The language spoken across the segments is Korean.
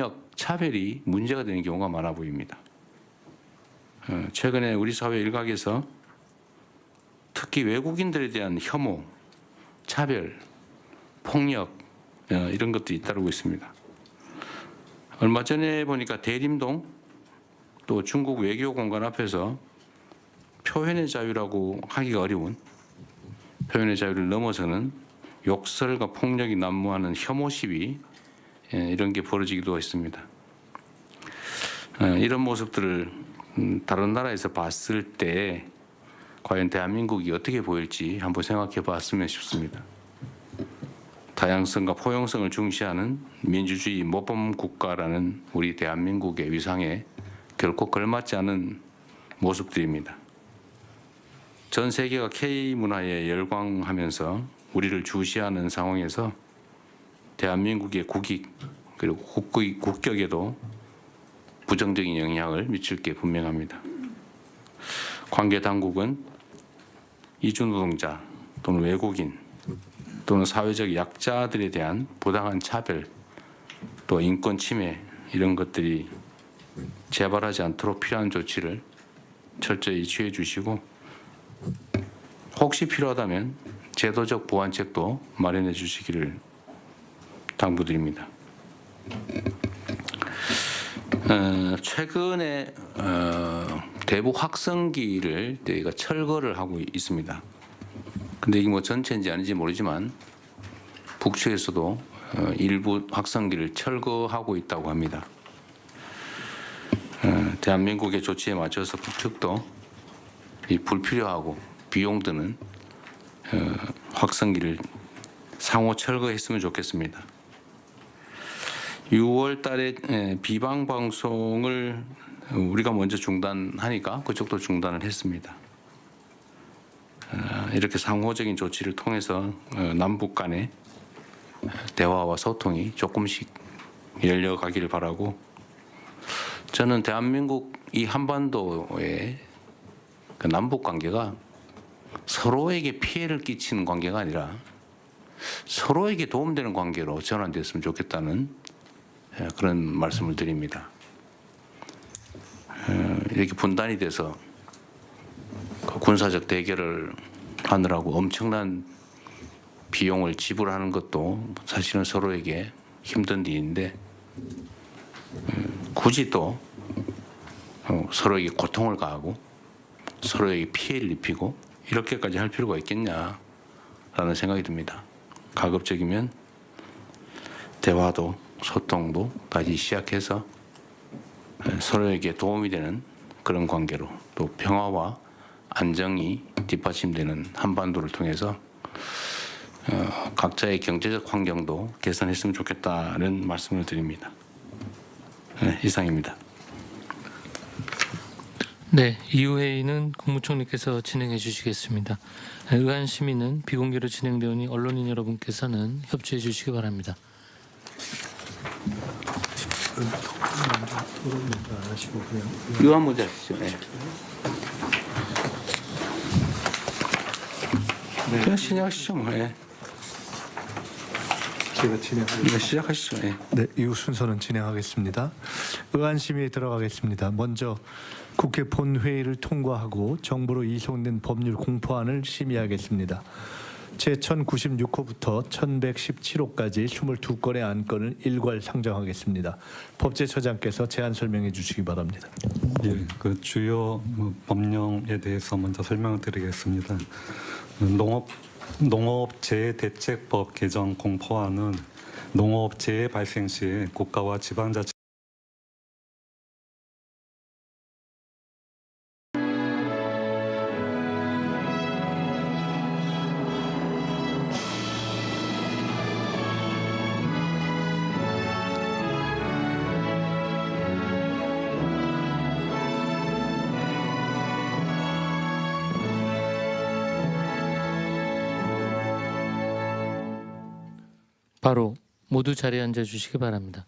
폭력, 차별이 문제가 되는 경우가 많아 보입니다. 최근에 우리 사회 일각에서 특히 외국인들에 대한 혐오, 차별, 폭력 이런 것들이 잇따르고 있습니다. 얼마 전에 보니까 대림동 또 중국 외교공간 앞에서 표현의 자유라고 하기가 어려운 표현의 자유를 넘어서는 욕설과 폭력이 난무하는 혐오 시위 이런 게 벌어지기도 했습니다. 이런 모습들을 다른 나라에서 봤을 때 과연 대한민국이 어떻게 보일지 한번 생각해 봤으면 싶습니다. 다양성과 포용성을 중시하는 민주주의 모범 국가라는 우리 대한민국의 위상에 결코 걸맞지 않은 모습들입니다. 전 세계가 K-문화에 열광하면서 우리를 주시하는 상황에서 대한민국의 국익 그리고 국격에도 부정적인 영향을 미칠 게 분명합니다. 관계 당국은 이주노동자 또는 외국인 또는 사회적 약자들에 대한 부당한 차별 또 인권 침해 이런 것들이 재발하지 않도록 필요한 조치를 철저히 취해 주시고 혹시 필요하다면 제도적 보완책도 마련해 주시기를 당부드립니다. 최근에 대북 확성기를 저희가 철거를 하고 있습니다. 근데 이게 뭐 전체인지 아닌지 모르지만 북측에서도 일부 확성기를 철거하고 있다고 합니다. 대한민국의 조치에 맞춰서 북측도 이 불필요하고 비용 드는 확성기를 상호 철거했으면 좋겠습니다. 6월 달에 비방 방송을 우리가 먼저 중단하니까 그쪽도 중단을 했습니다. 이렇게 상호적인 조치를 통해서 남북 간의 대화와 소통이 조금씩 열려가기를 바라고 저는 대한민국 이 한반도의 그 남북 관계가 서로에게 피해를 끼치는 관계가 아니라 서로에게 도움되는 관계로 전환됐으면 좋겠다는 그런 말씀을 드립니다. 이렇게 분단이 돼서 군사적 대결을 하느라고 엄청난 비용을 지불하는 것도 사실은 서로에게 힘든 일인데 굳이 또 서로에게 고통을 가하고 서로에게 피해를 입히고 이렇게까지 할 필요가 있겠냐라는 생각이 듭니다. 가급적이면 대화도 소통도 다시 시작해서 서로에게 도움이 되는 그런 관계로 또 평화와 안정이 뒷받침되는 한반도를 통해서 각자의 경제적 환경도 개선했으면 좋겠다는 말씀을 드립니다. 이상입니다. 네, 이후 회의는 국무총리께서 진행해 주시겠습니다. 의안 심의는 비공개로 진행되오니 언론인 여러분께서는 협조해 주시기 바랍니다. 의안 먼저 하시죠. 네. 그냥 시작하시죠. 뭐. 네. 제가 진행하겠습니다. 네, 시작하시죠. 네. 네, 이후 순서는 진행하겠습니다. 의안 심의에 들어가겠습니다. 먼저 국회 본회의를 통과하고 정부로 이송된 법률 공포안을 심의하겠습니다. 제1096호부터 1117호까지 22건의 안건을 일괄 상정하겠습니다. 법제처장께서 제안 설명해 주시기 바랍니다. 예, 그 주요 법령에 대해서 먼저 설명을 드리겠습니다. 농업재해대책법 개정 공포안은 농업재해 발생 시에 국가와 지방자치 바로 모두 자리에 앉아 주시기 바랍니다.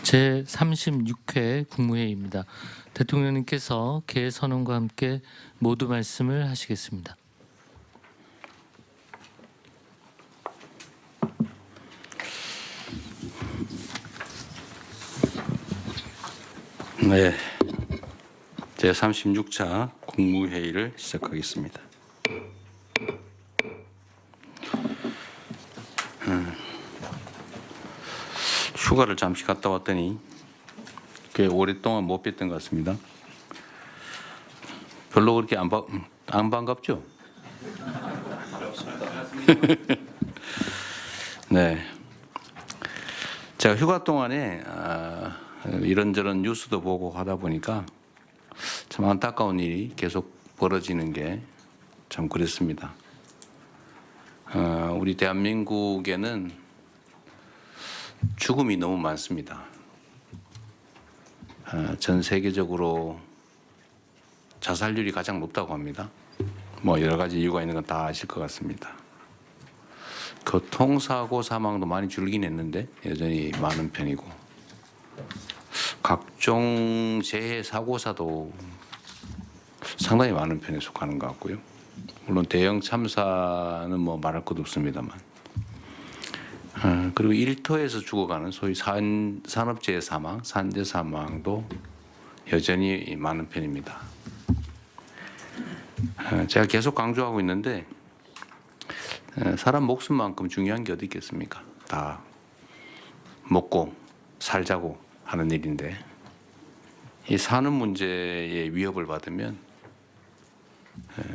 제36회 국무회의입니다. 대통령님께서 개회 선언과 함께 모두 말씀을 하시겠습니다. 네, 제 36차 국무회의를 시작하겠습니다. 휴가를 잠시 갔다 왔더니 꽤 오랫동안 못 뵀던 것 같습니다. 별로 그렇게 안 반갑죠? 네. 제가 휴가 동안에 이런저런 뉴스도 보고 하다 보니까 참 안타까운 일이 계속 벌어지는 게 참 그랬습니다. 우리 대한민국에는 죽음이 너무 많습니다. 전 세계적으로 자살률이 가장 높다고 합니다. 뭐 여러 가지 이유가 있는 건 다 아실 것 같습니다. 교통사고 사망도 많이 줄긴 했는데 여전히 많은 편이고, 각종 재해 사고사도 상당히 많은 편에 속하는 것 같고요. 물론 대형 참사는 뭐 말할 것도 없습니다만, 그리고 일터에서 죽어가는 소위 산업재해 사망, 산재 사망도 여전히 많은 편입니다. 제가 계속 강조하고 있는데 사람 목숨만큼 중요한 게 어디 있겠습니까? 다 먹고 살자고 하는 일인데, 이 사는 문제에 위협을 받으면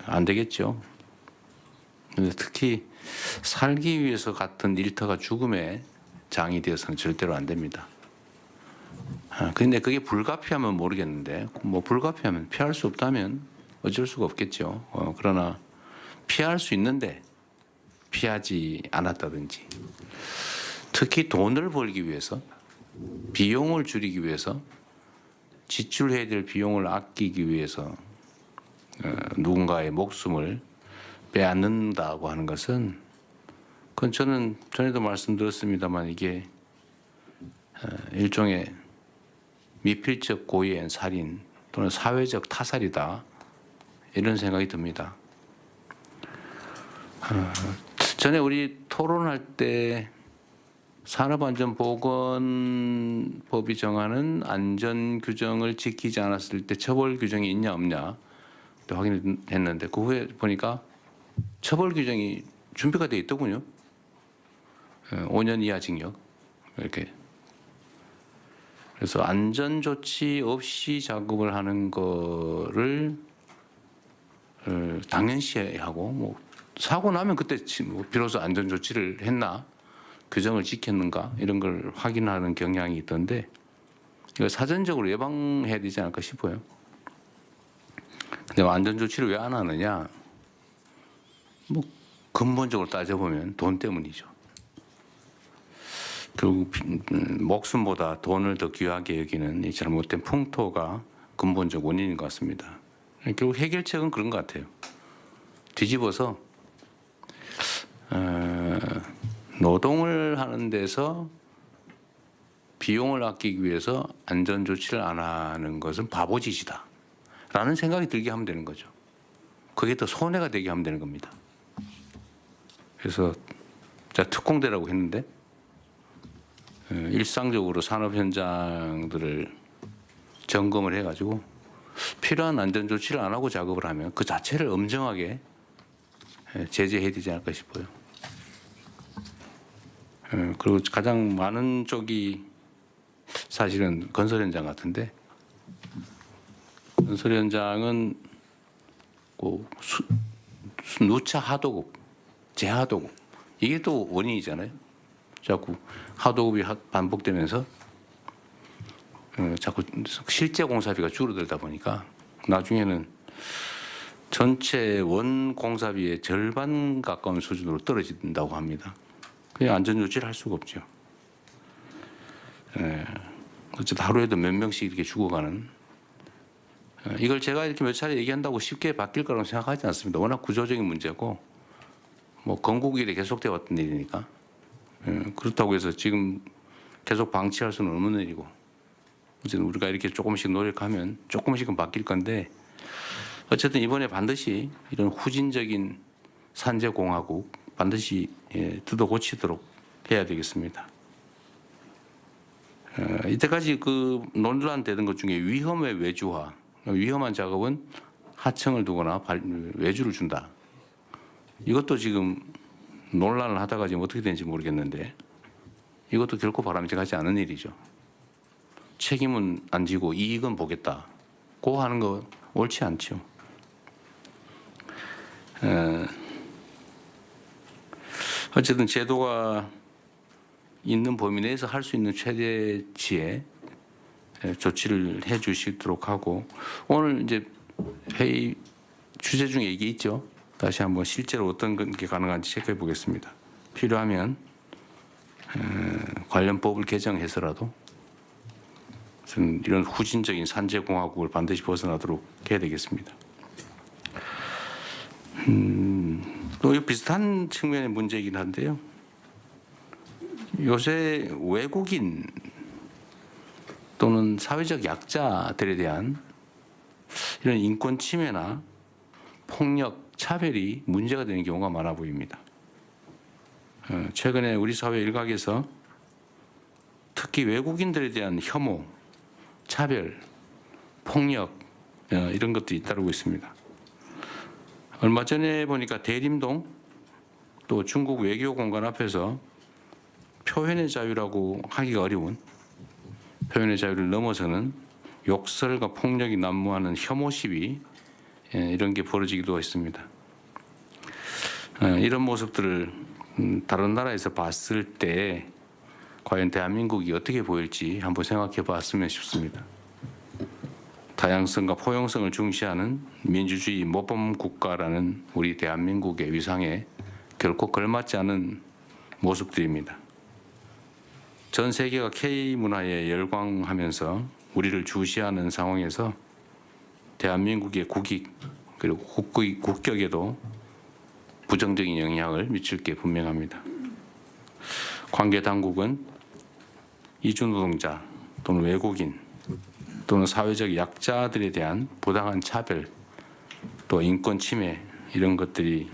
안 되겠죠. 특히 살기 위해서 같은 일터가 죽음의 장이 되어서는 절대로 안 됩니다. 그런데 그게 불가피하면 모르겠는데, 뭐 불가피하면 피할 수 없다면 어쩔 수가 없겠죠. 그러나 피할 수 있는데 피하지 않았다든지, 특히 돈을 벌기 위해서, 비용을 줄이기 위해서, 지출해야 될 비용을 아끼기 위해서 누군가의 목숨을 빼앗는다고 하는 것은, 그건 저는 전에도 말씀드렸습니다만 이게 일종의 미필적 고의엔 살인 또는 사회적 타살이다, 이런 생각이 듭니다. 전에 우리 토론할 때 산업안전보건법이 정하는 안전 규정을 지키지 않았을 때 처벌 규정이 있냐 없냐 확인했는데, 그 후에 보니까 처벌 규정이 준비가 돼 있더군요. 5년 이하 징역 이렇게. 그래서 안전 조치 없이 작업을 하는 거를 당연시하고, 뭐 사고 나면 그때 비로소 안전 조치를 했나, 규정을 지켰는가, 이런 걸 확인하는 경향이 있던데, 이거 사전적으로 예방해야 되지 않을까 싶어요. 근데 안전 조치를 왜 안 하느냐? 뭐 근본적으로 따져보면 돈 때문이죠. 결국 목숨보다 돈을 더 귀하게 여기는 이 잘못된 풍토가 근본적 원인인 것 같습니다. 결국 해결책은 그런 것 같아요. 뒤집어서 노동을 하는 데서 비용을 아끼기 위해서 안전 조치를 안 하는 것은 바보짓이다 라는 생각이 들게 하면 되는 거죠. 그게 더 손해가 되게 하면 되는 겁니다. 그래서 제가 특공대라고 했는데, 일상적으로 산업 현장들을 점검을 해가지고 필요한 안전 조치를 안 하고 작업을 하면 그 자체를 엄정하게 제재해야 되지 않을까 싶어요. 그리고 가장 많은 쪽이 사실은 건설 현장 같은데, 건설 현장은 누차 하도급, 재하도급, 이게 또 원인이잖아요. 자꾸 하도급이 반복되면서 자꾸 실제 공사비가 줄어들다 보니까 나중에는 전체 원 공사비의 절반 가까운 수준으로 떨어진다고 합니다. 그냥 안전 조치를 할 수가 없죠. 어쨌든 하루에도 몇 명씩 이렇게 죽어가는, 이걸 제가 이렇게 몇 차례 얘기한다고 쉽게 바뀔 거라고 생각하지 않습니다. 워낙 구조적인 문제고, 뭐 건국일에 계속되어 왔던 일이니까. 그렇다고 해서 지금 계속 방치할 수는 없는 일이고, 어쨌든 우리가 이렇게 조금씩 노력하면 조금씩은 바뀔 건데, 어쨌든 이번에 반드시 이런 후진적인 산재공화국 반드시 뜯어 고치도록 해야 되겠습니다. 이때까지 그 논란되던 것 중에 위험의 외주화, 위험한 작업은 하청을 두거나 외주를 준다. 이것도 지금 논란을 하다가 지금 어떻게 되는지 모르겠는데 이것도 결코 바람직하지 않은 일이죠. 책임은 안 지고 이익은 보겠다. 고 하는 거 옳지 않죠. 어쨌든 제도가 있는 범위 내에서 할 수 있는 최대치의 조치를 해 주시도록 하고 오늘 이제 회의 주제 중에 이게 있죠. 다시 한번 실제로 어떤 게 가능한지 체크해 보겠습니다. 필요하면 관련 법을 개정해서라도 저는 이런 후진적인 산재공화국을 반드시 벗어나도록 해야 되겠습니다. 또 비슷한 측면의 문제이긴 한데요. 요새 외국인 또는 사회적 약자들에 대한 이런 인권 침해나 폭력, 차별이 문제가 되는 경우가 많아 보입니다. 최근에 우리 사회 일각에서 특히 외국인들에 대한 혐오, 차별, 폭력 이런 것들이 잇따르고 있습니다. 얼마 전에 보니까 대림동 또 중국 외교 공간 앞에서 표현의 자유라고 하기가 어려운 표현의 자유를 넘어서는 욕설과 폭력이 난무하는 혐오 시위 이런 게 벌어지기도 했습니다. 이런 모습들을 다른 나라에서 봤을 때 과연 대한민국이 어떻게 보일지 한번 생각해 봤으면 싶습니다. 다양성과 포용성을 중시하는 민주주의 모범 국가라는 우리 대한민국의 위상에 결코 걸맞지 않은 모습들입니다. 전 세계가 K-문화에 열광하면서 우리를 주시하는 상황에서 대한민국의 국익 그리고 국격에도 부정적인 영향을 미칠 게 분명합니다. 관계 당국은 이주노동자 또는 외국인 또는 사회적 약자들에 대한 부당한 차별 또 인권 침해 이런 것들이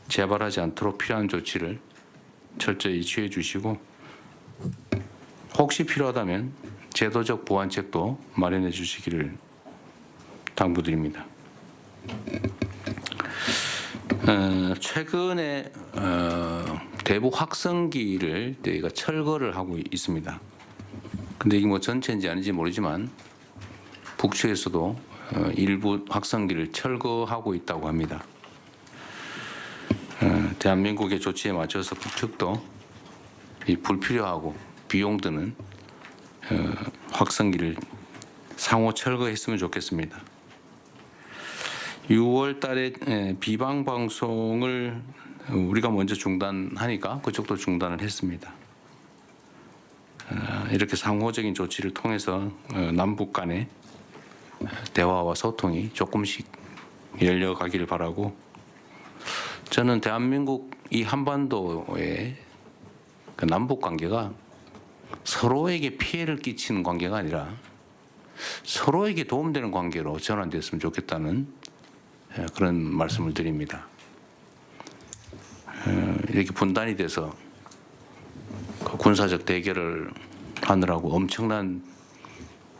재발하지 않도록 필요한 조치를 철저히 취해 주시고 혹시 필요하다면 제도적 보완책도 마련해 주시기를 당부드립니다. 최근에 대북 확성기를 저희가 철거를 하고 있습니다. 근데 이게 뭐 전체인지 아닌지 모르지만 북측에서도 일부 확성기를 철거하고 있다고 합니다. 대한민국의 조치에 맞춰서 북측도 이 불필요하고 비용 드는 확성기를 상호 철거했으면 좋겠습니다. 6월 달에 비방 방송을 우리가 먼저 중단하니까 그쪽도 중단을 했습니다. 이렇게 상호적인 조치를 통해서 남북 간의 대화와 소통이 조금씩 열려가기를 바라고 저는 대한민국 이 한반도의 그 남북 관계가 서로에게 피해를 끼치는 관계가 아니라 서로에게 도움되는 관계로 전환됐으면 좋겠다는 그런 말씀을 드립니다. 이렇게 분단이 돼서 군사적 대결을 하느라고 엄청난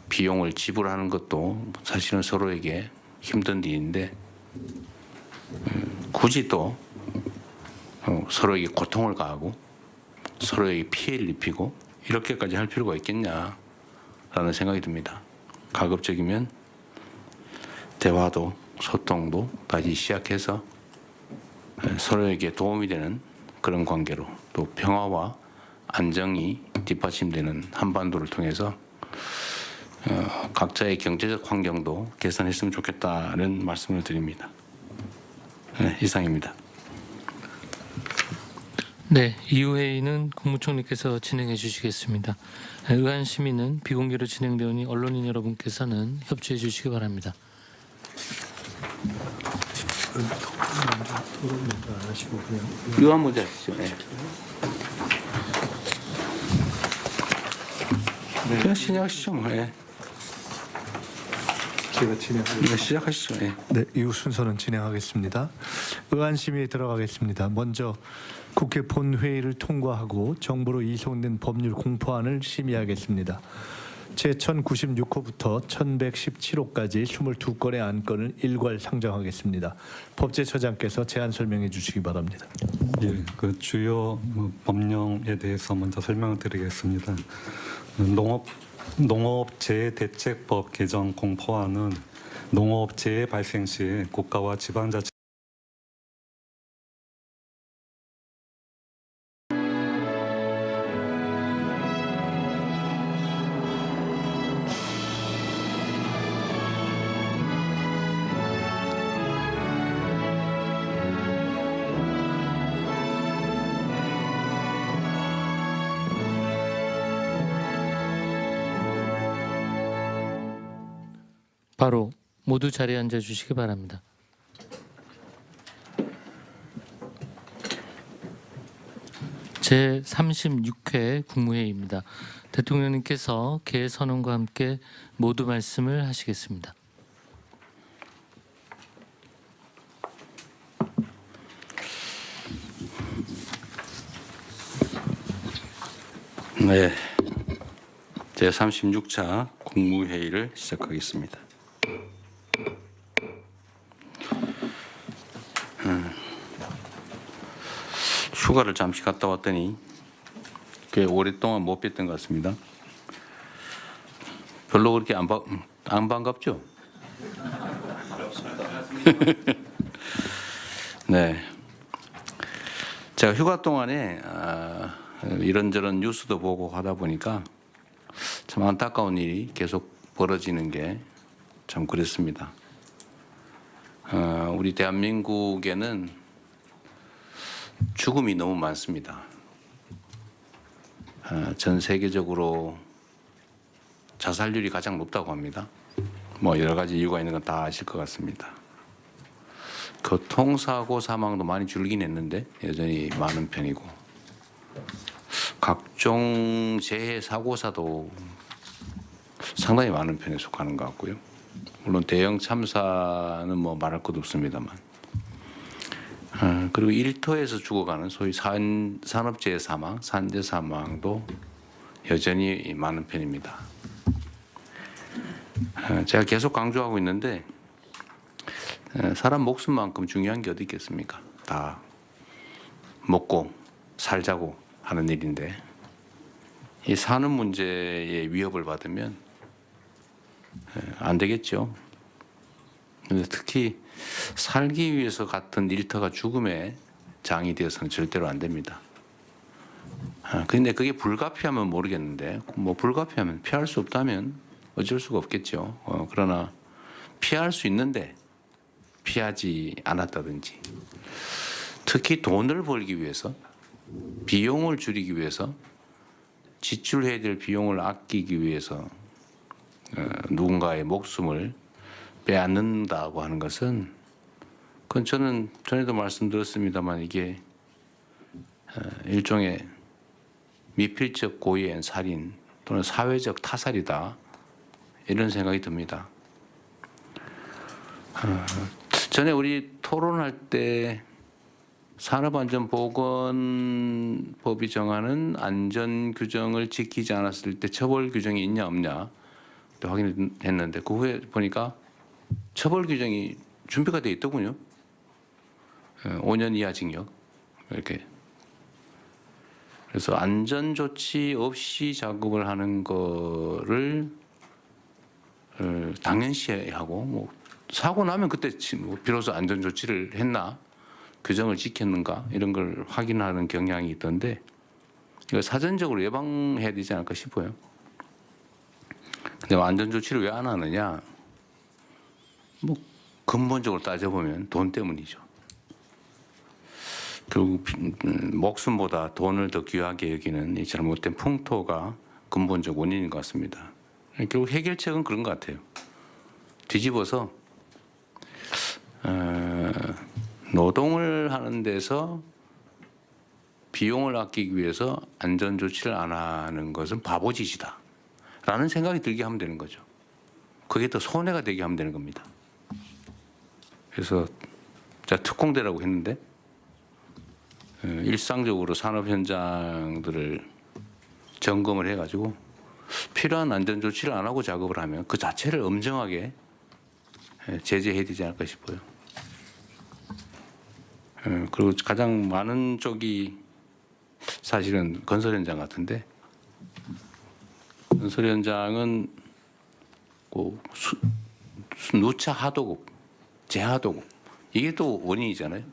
비용을 지불하는 것도 사실은 서로에게 힘든 일인데 굳이 또 서로에게 고통을 가하고 서로에게 피해를 입히고 이렇게까지 할 필요가 있겠냐라는 생각이 듭니다. 가급적이면 대화도 소통도 다시 시작해서 서로에게 도움이 되는 그런 관계로 또 평화와 안정이 뒷받침되는 한반도를 통해서 각자의 경제적 환경도 개선했으면 좋겠다는 말씀을 드립니다. 이상입니다. 네, 이후 회의는 국무총리께서 진행해 주시겠습니다. 의안 심의는 비공개로 진행되오니 언론인 여러분께서는 협조해 주시기 바랍니다. 이거 한번 먼저 하시죠. 그냥 시작하시죠. 뭐. 제가 진행하겠습니다. 시작하시죠. 네, 이후 순서는 진행하겠습니다. 의안 심의에 들어가겠습니다. 먼저 국회 본회의를 통과하고 정부로 이송된 법률 공포안을 심의하겠습니다. 제1096호부터 1117호까지 22건의 안건을 일괄 상정하겠습니다. 법제처장께서 제안 설명해 주시기 바랍니다. 예, 그 주요 법령에 대해서 먼저 설명을 드리겠습니다. 농업재해대책법 개정 공포안은 농업재해 발생 시 국가와 지방자치 바로 모두 자리에 앉아 주시기 바랍니다. 제36회 국무회의입니다. 대통령님께서 개회 선언과 함께 모두 말씀을 하시겠습니다. 네, 제36차 국무회의를 시작하겠습니다. 휴가를 잠시 갔다 왔더니 꽤 오랫동안 못 뵀던 것 같습니다. 별로 그렇게 안 반갑죠? 네, 제가 휴가 동안에 이런저런 뉴스도 보고 하다 보니까 참 안타까운 일이 계속 벌어지는 게 참 그랬습니다. 우리 대한민국에는 죽음이 너무 많습니다. 전 세계적으로 자살률이 가장 높다고 합니다. 뭐 여러 가지 이유가 있는 건 다 아실 것 같습니다. 교통사고 사망도 많이 줄긴 했는데 여전히 많은 편이고, 각종 재해 사고사도 상당히 많은 편에 속하는 것 같고요. 물론 대형 참사는 뭐 말할 것도 없습니다만, 그리고 일터에서 죽어가는 소위 산업재해 사망, 산재 사망도 여전히 많은 편입니다. 제가 계속 강조하고 있는데 사람 목숨만큼 중요한 게 어디 있겠습니까? 다 먹고 살자고 하는 일인데, 이 사는 문제에 위협을 받으면 안 되겠죠. 특히 살기 위해서 같은 일터가 죽음의 장이 되어서는 절대로 안 됩니다. 그런데 그게 불가피하면 모르겠는데, 뭐 불가피하면, 피할 수 없다면 어쩔 수가 없겠죠. 그러나 피할 수 있는데 피하지 않았다든지, 특히 돈을 벌기 위해서, 비용을 줄이기 위해서, 지출해야 될 비용을 아끼기 위해서 누군가의 목숨을 빼앗는다고 하는 것은, 그건 저는 전에도 말씀드렸습니다만 이게 일종의 미필적 고의엔 살인 또는 사회적 타살이다, 이런 생각이 듭니다. 전에 우리 토론할 때 산업안전보건법이 정하는 안전규정을 지키지 않았을 때 처벌 규정이 있냐 없냐 확인했는데, 그 후에 보니까 처벌 규정이 준비가 돼 있더군요. 5년 이하 징역 이렇게. 그래서 안전 조치 없이 작업을 하는 거를 당연시하고, 뭐 사고 나면 그때 비로소 안전 조치를 했나, 규정을 지켰는가, 이런 걸 확인하는 경향이 있던데, 이거 사전적으로 예방해야 되지 않을까 싶어요. 근데 안전 조치를 왜 안 하느냐? 뭐 근본적으로 따져보면 돈 때문이죠. 결국 목숨보다 돈을 더 귀하게 여기는 이 잘못된 풍토가 근본적 원인인 것 같습니다. 결국 해결책은 그런 것 같아요. 뒤집어서 노동을 하는 데서 비용을 아끼기 위해서 안전 조치를 안 하는 것은 바보짓이다 라는 생각이 들게 하면 되는 거죠. 그게 더 손해가 되게 하면 되는 겁니다. 그래서 제가 특공대라고 했는데 일상적으로 산업 현장들을 점검을 해가지고 필요한 안전 조치를 안 하고 작업을 하면 그 자체를 엄정하게 제재해야 되지 않을까 싶어요. 그리고 가장 많은 쪽이 사실은 건설 현장 같은데 건설 현장은 누차 하도급, 재하도급 이게 또 원인이잖아요.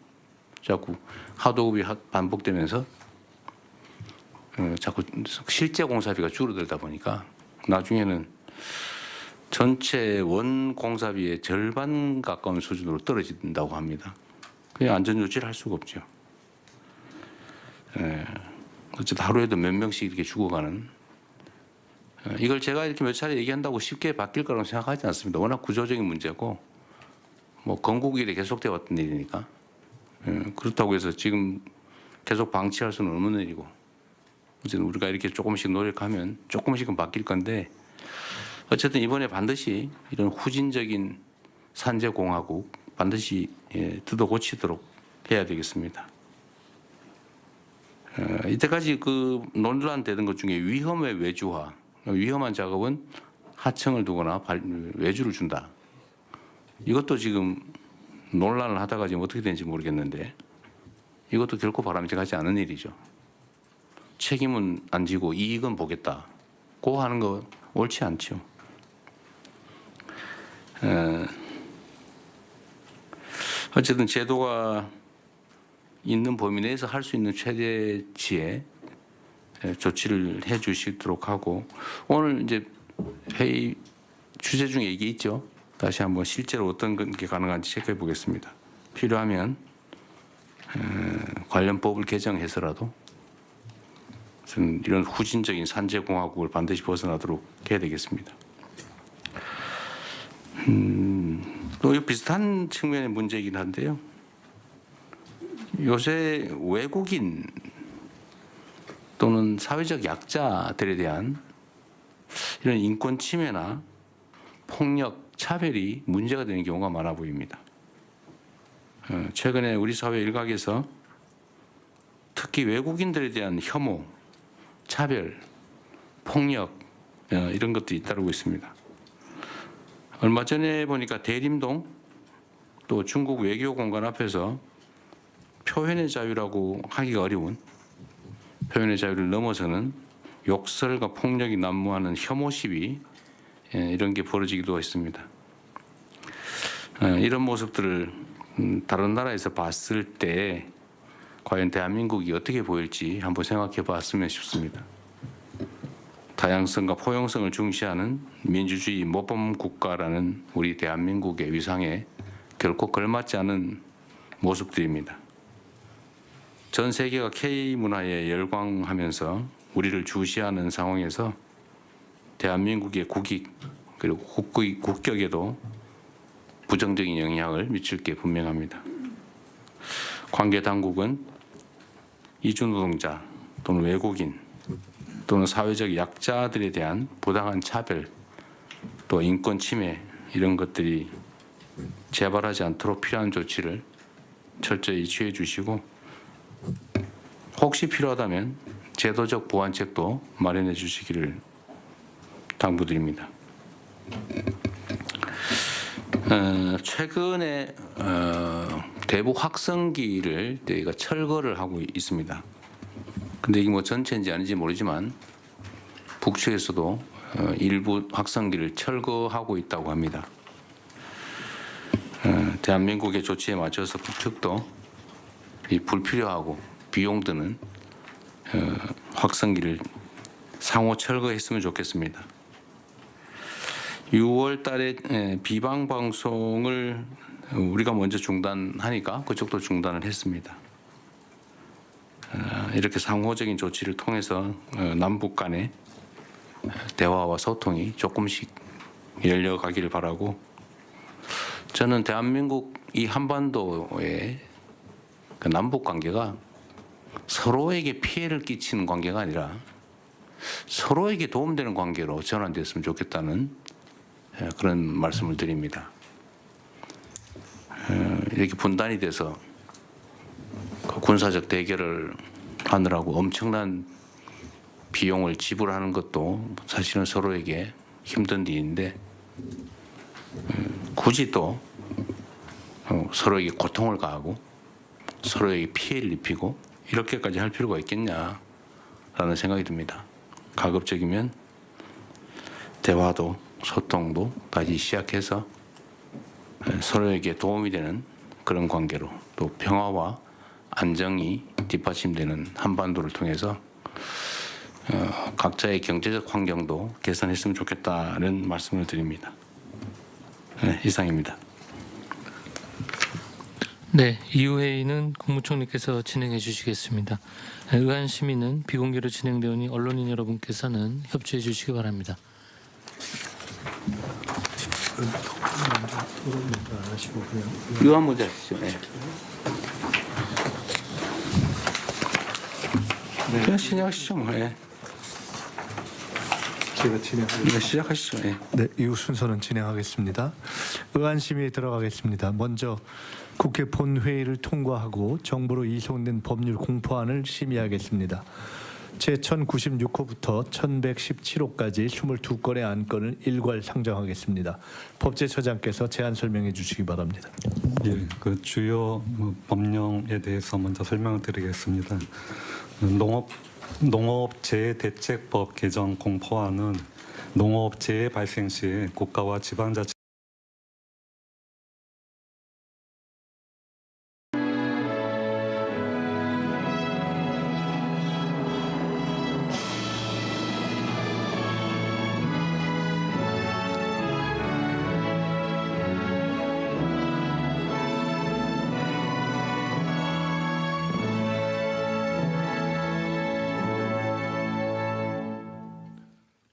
자꾸 하도급이 반복되면서 자꾸 실제 공사비가 줄어들다 보니까 나중에는 전체 원 공사비의 절반 가까운 수준으로 떨어진다고 합니다. 그냥 안전조치를 할 수가 없죠. 어쨌든 하루에도 몇 명씩 이렇게 죽어가는 이걸 제가 이렇게 몇 차례 얘기한다고 쉽게 바뀔 거라고 생각하지 않습니다. 워낙 구조적인 문제고 뭐 건국일에 계속되어 왔던 일이니까 그렇다고 해서 지금 계속 방치할 수는 없는 일이고 어쨌든 우리가 이렇게 조금씩 노력하면 조금씩은 바뀔 건데 어쨌든 이번에 반드시 이런 후진적인 산재공화국 반드시 뜯어 고치도록 해야 되겠습니다. 이때까지 그 논란되던 것 중에 위험의 외주화, 위험한 작업은 하청을 두거나 외주를 준다. 이것도 지금 논란을 하다가 지금 어떻게 되는지 모르겠는데 이것도 결코 바람직하지 않은 일이죠. 책임은 안 지고 이익은 보겠다. 고 하는 거 옳지 않죠. 어쨌든 제도가 있는 범위 내에서 할 수 있는 최대치의 조치를 해 주시도록 하고 오늘 이제 회의 주제 중에 이게 있죠. 다시 한번 실제로 어떤 게 가능한지 체크해 보겠습니다. 필요하면 관련 법을 개정해서라도 이런 후진적인 산재공화국을 반드시 벗어나도록 해야 되겠습니다. 또 비슷한 측면의 문제이긴 한데요. 요새 외국인 또는 사회적 약자들에 대한 이런 인권 침해나 폭력, 차별이 문제가 되는 경우가 많아 보입니다. 최근에 우리 사회 일각에서 특히 외국인들에 대한 혐오, 차별, 폭력 이런 것들이 잇따르고 있습니다. 얼마 전에 보니까 대림동 또 중국 외교공간 앞에서 표현의 자유라고 하기가 어려운 표현의 자유를 넘어서는 욕설과 폭력이 난무하는 혐오 시위 이런 게 벌어지기도 했습니다. 이런 모습들을 다른 나라에서 봤을 때 과연 대한민국이 어떻게 보일지 한번 생각해 봤으면 싶습니다. 다양성과 포용성을 중시하는 민주주의 모범 국가라는 우리 대한민국의 위상에 결코 걸맞지 않은 모습들입니다. 전 세계가 K-문화에 열광하면서 우리를 주시하는 상황에서 대한민국의 국익 그리고 국격에도 부정적인 영향을 미칠 게 분명합니다. 관계 당국은 이주노동자 또는 외국인 또는 사회적 약자들에 대한 부당한 차별 또 인권 침해 이런 것들이 재발하지 않도록 필요한 조치를 철저히 취해 주시고 혹시 필요하다면 제도적 보완책도 마련해 주시기를 당부드립니다. 최근에 대북 확성기를 저희가 철거를 하고 있습니다. 근데 이게 뭐 전체인지 아닌지 모르지만 북측에서도 일부 확성기를 철거하고 있다고 합니다. 대한민국의 조치에 맞춰서 북측도 이 불필요하고 비용 드는 확성기를 상호 철거했으면 좋겠습니다. 6월 달에 비방 방송을 우리가 먼저 중단하니까 그쪽도 중단을 했습니다. 이렇게 상호적인 조치를 통해서 남북 간의 대화와 소통이 조금씩 열려가기를 바라고 저는 대한민국 이 한반도의 그 남북 관계가 서로에게 피해를 끼치는 관계가 아니라 서로에게 도움되는 관계로 전환됐으면 좋겠다는 그런 말씀을 드립니다. 이렇게 분단이 돼서 군사적 대결을 하느라고 엄청난 비용을 지불하는 것도 사실은 서로에게 힘든 일인데 굳이 또 서로에게 고통을 가하고 서로에게 피해를 입히고 이렇게까지 할 필요가 있겠냐라는 생각이 듭니다. 가급적이면 대화도 소통도 다시 시작해서 서로에게 도움이 되는 그런 관계로 또 평화와 안정이 뒷받침되는 한반도를 통해서 각자의 경제적 환경도 개선했으면 좋겠다는 말씀을 드립니다. 네, 이상입니다. 네, 이후 회의는 국무총리께서 진행해 주시겠습니다. 의안 심의는 비공개로 진행되오니 언론인 여러분께서는 협조해 주시기 바랍니다. 유한 문제 하시죠. 네. 그냥 시작하시죠. 뭐. 네. 제가 진행하겠습니다. 네, 시작하시죠. 네. 네, 이후 순서는 진행하겠습니다. 의안 심의에 들어가겠습니다. 먼저 국회 본회의를 통과하고 정부로 이송된 법률 공포안을 심의하겠습니다. 제1096호부터 1117호까지 22건의 안건을 일괄 상정하겠습니다. 법제처장께서 제안 설명해 주시기 바랍니다. 예, 그 주요 법령에 대해서 먼저 설명을 드리겠습니다. 농업재해대책법 개정 공포안은 농업재해 발생 시에 국가와 지방자치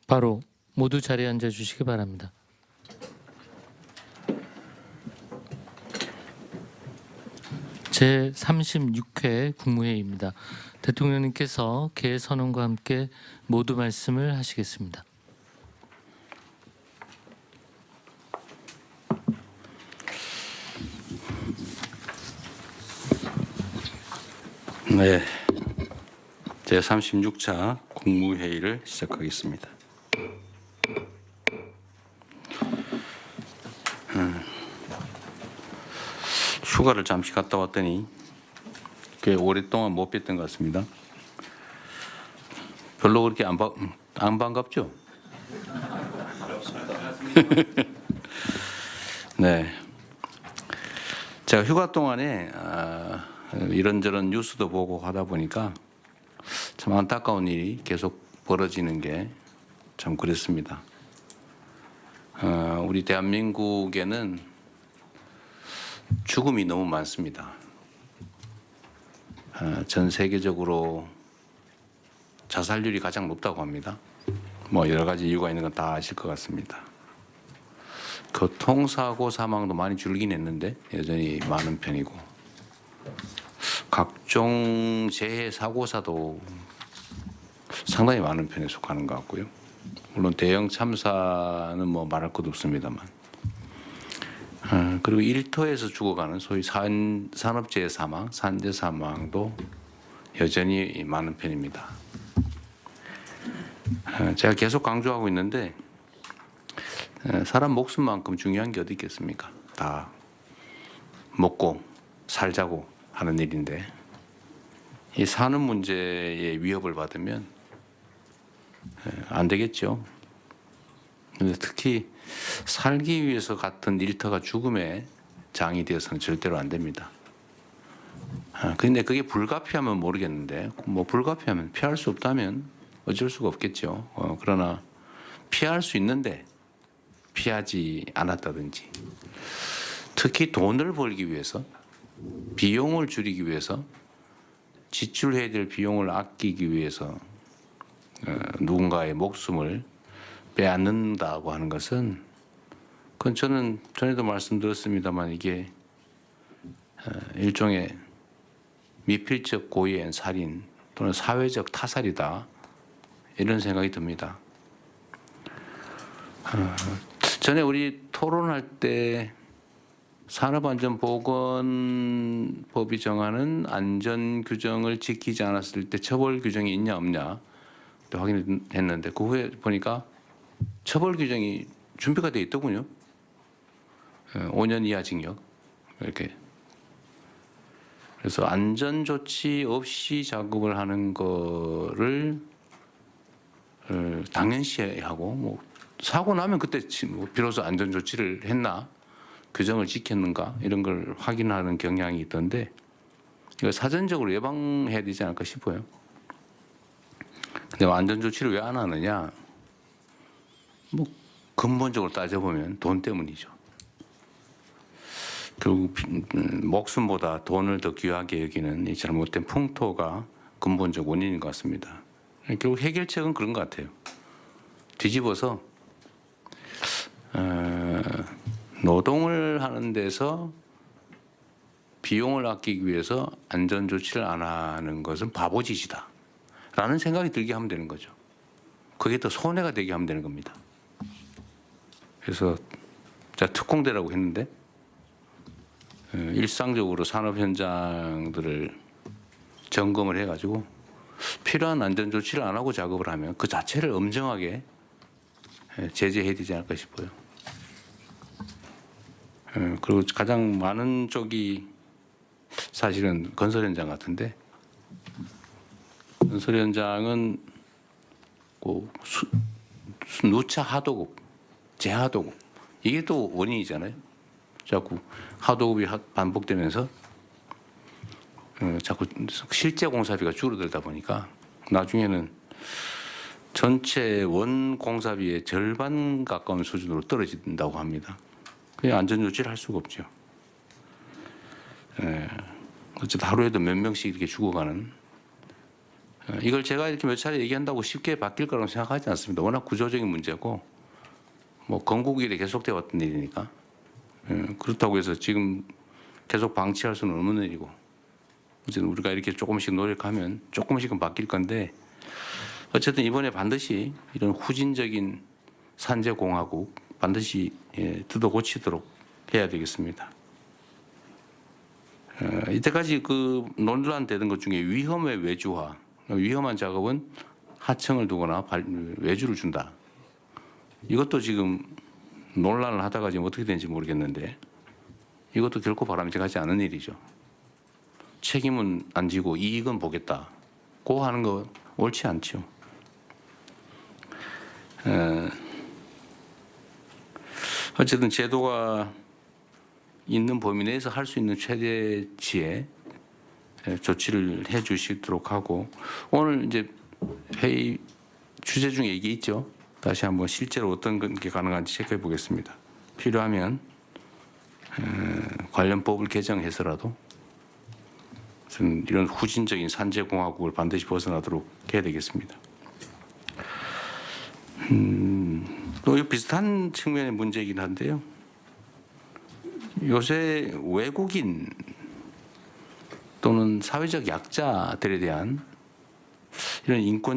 바로 모두 자리에 앉아 주시기 바랍니다. 제36회 국무회의입니다. 대통령님께서 개회 선언과 함께 모두 말씀을 하시겠습니다. 네, 제36차 국무회의를 시작하겠습니다. 휴가를 잠시 갔다 왔더니 꽤 오랫동안 못 뵀던 것 같습니다. 별로 그렇게 안 반갑죠? 네, 제가 휴가 동안에 이런저런 뉴스도 보고 하다 보니까 참 안타까운 일이 계속 벌어지는 게 참 그랬습니다. 우리 대한민국에는 죽음이 너무 많습니다. 전 세계적으로 자살률이 가장 높다고 합니다. 뭐 여러 가지 이유가 있는 건 다 아실 것 같습니다. 교통사고 사망도 많이 줄긴 했는데 여전히 많은 편이고 각종 재해 사고사도 상당히 많은 편에 속하는 것 같고요. 물론 대형 참사는 뭐 말할 것도 없습니다만 그리고 일터에서 죽어가는 소위 산업재해 사망, 산재 사망도 여전히 많은 편입니다. 제가 계속 강조하고 있는데 사람 목숨만큼 중요한 게 어디 있겠습니까? 다 먹고 살자고 하는 일인데 이 사는 문제의 위협을 받으면 안 되겠죠. 근데 특히 살기 위해서 같은 일터가 죽음의 장이 되어서는 절대로 안 됩니다. 근데 그게 불가피하면 모르겠는데 뭐 불가피하면 피할 수 없다면 어쩔 수가 없겠죠. 그러나 피할 수 있는데 피하지 않았다든지 특히 돈을 벌기 위해서 비용을 줄이기 위해서 지출해야 될 비용을 아끼기 위해서 누군가의 목숨을 빼앗는다고 하는 것은 그건 저는 전에도 말씀드렸습니다만 이게 일종의 미필적 고의의 살인 또는 사회적 타살이다 이런 생각이 듭니다. 전에 우리 토론할 때 산업안전보건법이 정하는 안전 규정을 지키지 않았을 때 처벌 규정이 있냐 없냐 또 확인했는데 그 후에 보니까 처벌 규정이 준비가 돼 있더군요. 5년 이하 징역 이렇게. 그래서 안전 조치 없이 작업을 하는 거를 당연시하고 뭐 사고 나면 그때 비로소 안전 조치를 했나 규정을 지켰는가 이런 걸 확인하는 경향이 있던데 이거 사전적으로 예방해야 되지 않을까 싶어요. 근데 안전 조치를 왜 안 하느냐? 뭐 근본적으로 따져보면 돈 때문이죠. 결국 목숨보다 돈을 더 귀하게 여기는 이 잘못된 풍토가 근본적 원인인 것 같습니다. 결국 해결책은 그런 것 같아요. 뒤집어서 노동을 하는 데서 비용을 아끼기 위해서 안전 조치를 안 하는 것은 바보짓이다 라는 생각이 들게 하면 되는 거죠. 그게 더 손해가 되게 하면 되는 겁니다. 그래서 제가 특공대라고 했는데 일상적으로 산업 현장들을 점검을 해가지고 필요한 안전 조치를 안 하고 작업을 하면 그 자체를 엄정하게 제재해야 되지 않을까 싶어요. 그리고 가장 많은 쪽이 사실은 건설 현장 같은데 건설 현장은 누차 하도급, 재하도급 이게 또 원인이잖아요. 자꾸 하도급이 반복되면서 자꾸 실제 공사비가 줄어들다 보니까 나중에는 전체 원 공사비의 절반 가까운 수준으로 떨어진다고 합니다. 그냥 안전 조치를 할 수가 없죠. 어쨌든 하루에도 몇 명씩 이렇게 죽어가는 이걸 제가 이렇게 몇 차례 얘기한다고 쉽게 바뀔 거라고 생각하지 않습니다. 워낙 구조적인 문제고 뭐 건국 이래 계속돼 왔던 일이니까 그렇다고 해서 지금 계속 방치할 수는 없는 일이고 어쨌든 우리가 이렇게 조금씩 노력하면 조금씩은 바뀔 건데 어쨌든 이번에 반드시 이런 후진적인 산재공화국 반드시 뜯어 고치도록 해야 되겠습니다. 이때까지 그 논란되던 것 중에 위험의 외주화, 위험한 작업은 하청을 두거나 외주를 준다. 이것도 지금 논란을 하다가 지금 어떻게 되는지 모르겠는데 이것도 결코 바람직하지 않은 일이죠. 책임은 안 지고 이익은 보겠다고 하는 거 옳지 않죠. 어쨌든 제도가 있는 범위 내에서 할 수 있는 최대치의 조치를 해 주시도록 하고 오늘 이제 회의 주제 중에 이게 있죠. 다시 한번 실제로 어떤 게 가능한지 체크해 보겠습니다. 필요하면 관련 법을 개정해서라도 이런 후진적인 산재공화국을 반드시 벗어나도록 해야 되겠습니다. 또 비슷한 측면의 문제이긴 한데요. 요새 외국인 또는 사회적 약자들에 대한 이런 인권